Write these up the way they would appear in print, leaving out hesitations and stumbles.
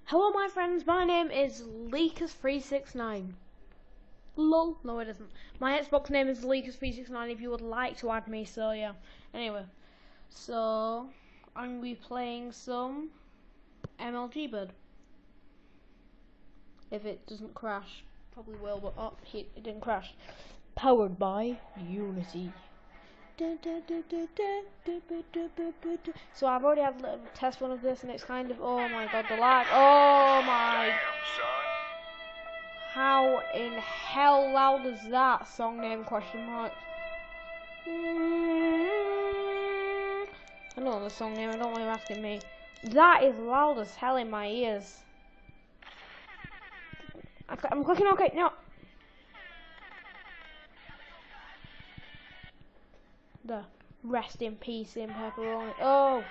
Hello my friends, my name is Leakers369. Lol, no it isn't. My Xbox name is Leakers369 if you would like to add me, so yeah. Anyway, so I'm going to be playing some MLG bud. If it doesn't crash, probably will, but oh, it didn't crash. Powered by Unity. So I've already had a little test run of this and it's kind of, oh my god, the lag, oh my, how in hell loud is that song name question mark? I don't know the song name, I don't know why you're asking me. That is loud as hell in my ears. I'm clicking OK, no. The rest in peace in pepperoni. Oh.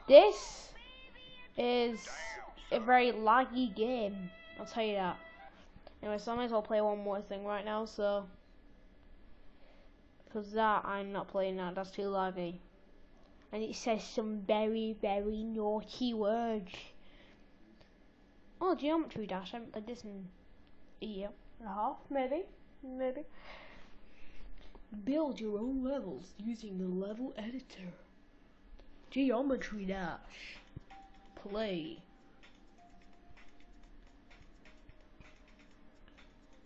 This is a very laggy game, I'll tell you that. Anyway, so I might as well play one more thing right now, so. Because that, I'm not playing that, that's too laggy. And it says some very, very naughty words. Oh, Geometry Dash, I haven't played this in a year and a half, maybe. Build your own levels using the level editor. Geometry Dash. Play.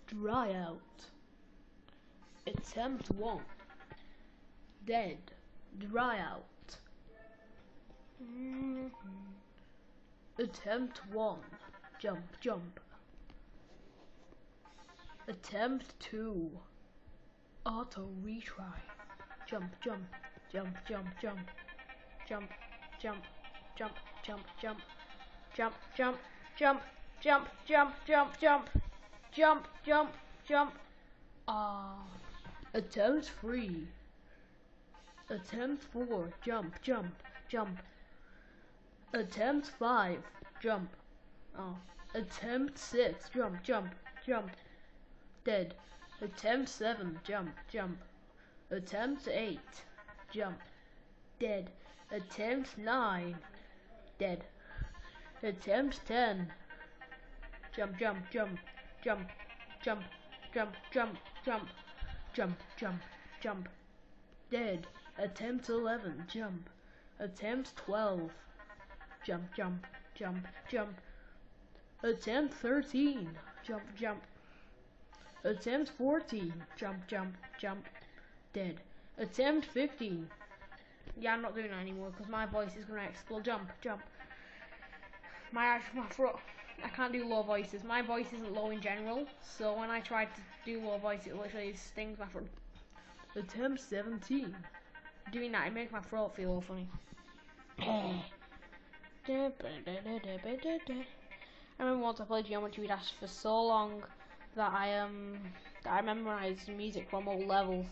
Dry out. Attempt 1. Dead. Dry out. Attempt 1. Jump. Attempt 2. Auto retry. Jump. Attempt 3. Attempt 4. Jump. Attempt 5. Jump. Attempt 6. Jump. Dead. Attempt 7. Jump. Attempt 8. Jump. Dead. Attempt 9. Dead. Attempt 10. Jump. Dead. Attempt 11. Jump. Attempt 12. Jump. Attempt 13. Jump. Attempt 14. Jump. Dead. Attempt 15. Yeah, I'm not doing that anymore because my voice is gonna explode. Jump. My throat. I can't do low voices. My voice isn't low in general, so when I try to do low voice, it literally stings my throat. Attempt 17. Doing that, it makes my throat feel all funny. I remember once I played Geometry Dash for so long that I memorized music from all levels.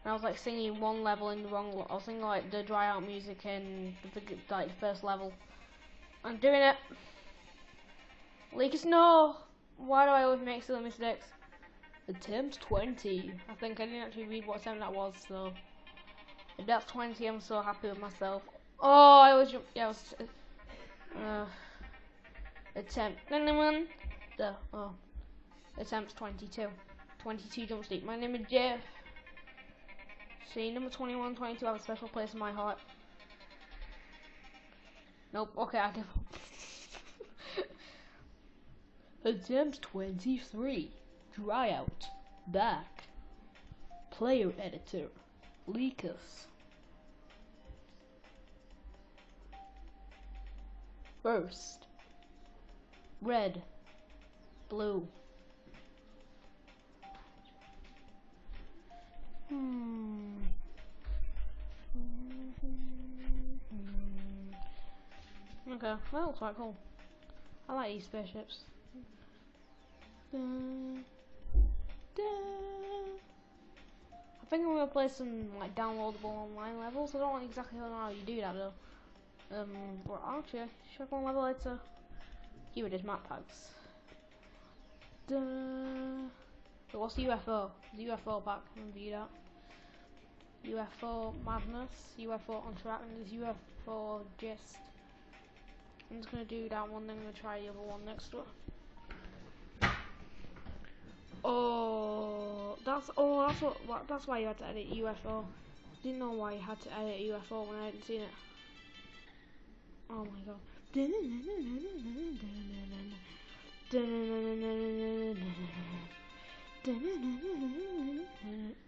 And I was like singing one level in the wrong. I was singing like the dry out music in the first level. I'm doing it. Leakers, no! Why do I always make silly mistakes? Attempt 20. I think I didn't actually read what attempt that was, so if that's 20, I'm so happy with myself. Oh, I was attempt 21. Attempt 22. 22 jump steep. My name is Jeff. See, number 21, 22 have a special place in my heart. Nope. Okay, I give up. Attempt 23. Dry out. Back. Player editor. Leakers. First. Red. Blue. Okay, that looks quite cool. I like these spaceships. I think I'm gonna play some like downloadable online levels. I don't exactly know how you do that though. Or actually, check one level later. Here it is, map packs. So what's the UFO? The UFO pack. View that. UFO madness, UFO on track, and there's UFO gist. I'm just gonna do that one, then I'm gonna try the other one next to it. That's why you had to edit UFO. Didn't know why you had to edit UFO when I hadn't seen it. Oh my god.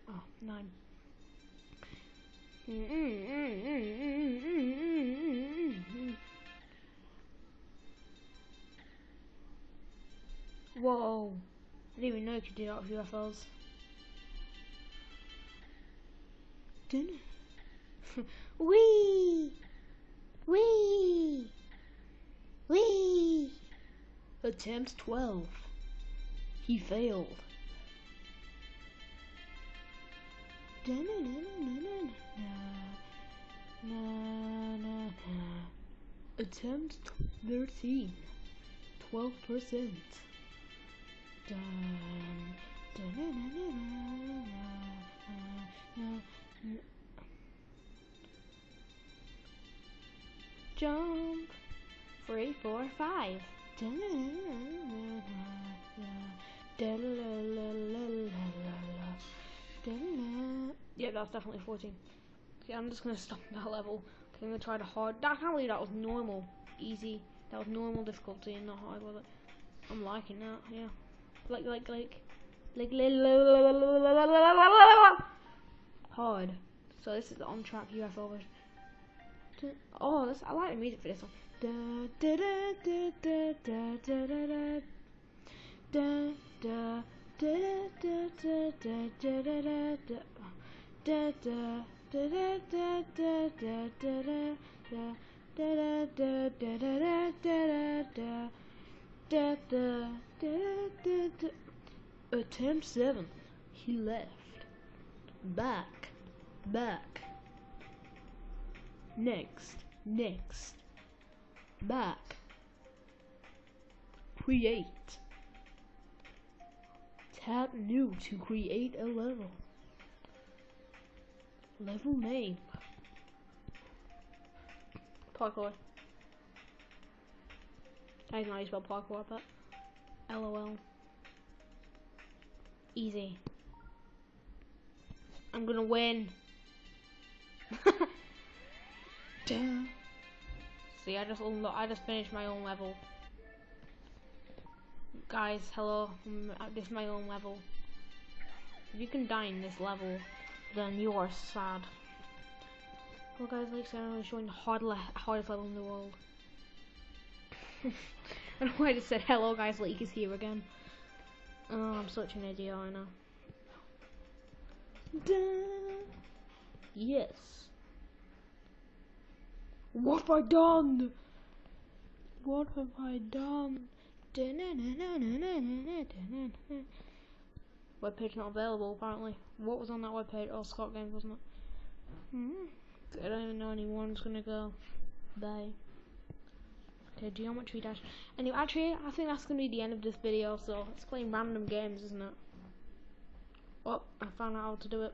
Oh, 9. Whoa. I didn't even know you could do that with UFOs. Wee! Wee! Wee! Attempt 12. He failed. Attempt 13. 12%. Jump. 3, 4, 5. Yeah, that's definitely 14. Okay, I'm just gonna stop that level. Okay, I'm gonna try the hard. I can't believe that was normal, easy. That was normal difficulty and not hard, was it? I'm liking that. Yeah. Like hard. So this is the on track UFO version. Oh, I like the music for this one. Attempt 7. He left. Back. Next. Back. Create. Tap new to create a level. Level name. Parkour. I don't know how you spell parkour, but LOL. Easy. I'm gonna win. See, I just finished my own level. Guys, hello. This is my own level. If you can die in this level, then you are sad. Well, guys, like I said, I'm showing the hardest level in the world. I don't know why I just said hello, guys. Leak is here again. Oh, I'm such an idiot, I know. Yes. What have I done? What have I done? Webpage not available, apparently. What was on that webpage? Oh, Scott Games, wasn't it? I don't even know anyone's gonna go. Bye. Okay, geometry dash. Anyway, actually, I think that's gonna be the end of this video. So it's playing random games, isn't it? Oh, I found out how to do it.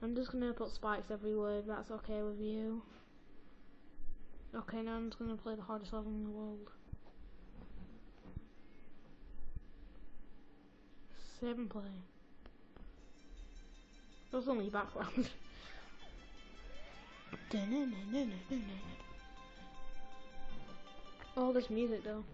I'm just gonna put spikes everywhere if that's okay with you. Okay, now I'm just gonna play the hardest level in the world. 7 play. That was only background. All this music though.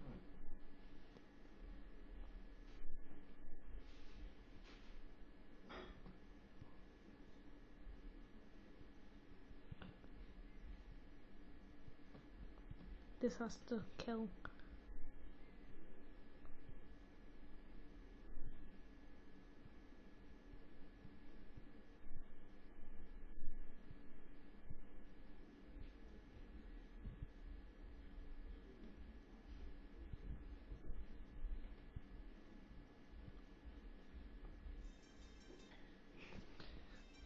This has to kill.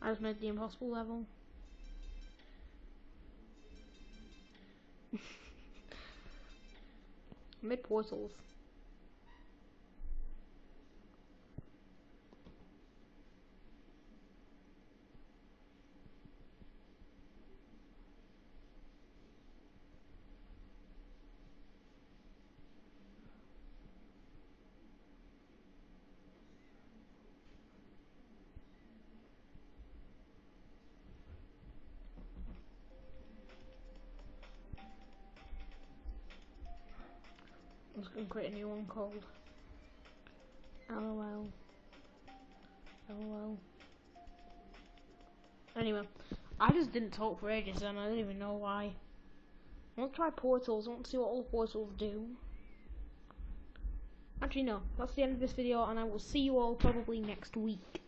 I just made the impossible level. I made portals. I'm just gonna create a new one called LOL. LOL. Anyway, I just didn't talk for ages and I don't even know why. I want to try portals, I want to see what all portals do. Actually no, that's the end of this video and I will see you all probably next week.